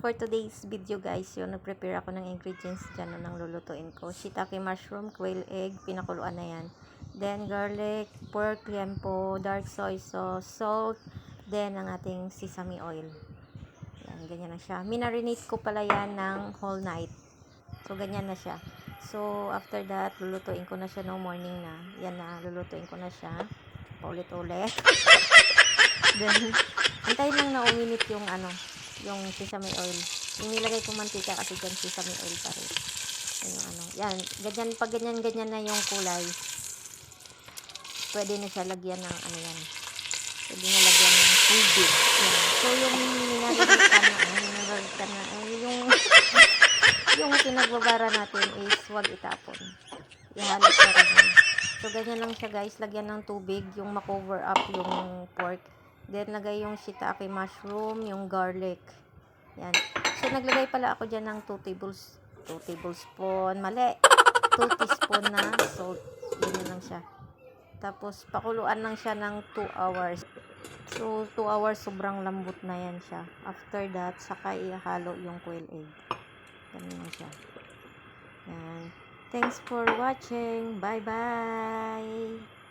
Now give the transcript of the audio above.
for today's video guys, yun, nag-prepare ako ng ingredients dyan ng lulutuin ko. Shiitake mushroom, quail egg, pinakuluan na yan. Then garlic, pork liempo, dark soy sauce, salt, then ang ating sesame oil. Yan, ganyan na siya. Minarinate ko pala yan ng whole night. So, ganyan na siya. So, after that, lulutuin ko na siya no morning na. Yan na, lulutuin ko na siya. Paulit-ulit. Then, antayin lang na uminit yung yung sesame oil. Yung nilagay ko mantika kasi dyan sesame oil pa rin. Yan, ganyan, pag ganyan na yung kulay, pwede na siya lagyan ng yan. Pwede na lagyan ng tubig. Yan. So, yung minaralitan na, yung pinagbabara natin is huwag itapon. Ihalot na rin. So, ganyan lang siya guys. Lagyan ng tubig, yung makover up yung pork. Then, lagay yung shiitake mushroom, yung garlic. Yan. So, naglagay pala ako dyan ng 2 tablespoon. Mali. 2 teaspoon na salt. Ganyan lang siya. Tapos, pakuluan lang siya ng 2 hours. So, 2 hours, sobrang lambot na yan siya. After that, saka ihalo yung quail egg. Ganyan lang siya. Yan. Thanks for watching. Bye-bye!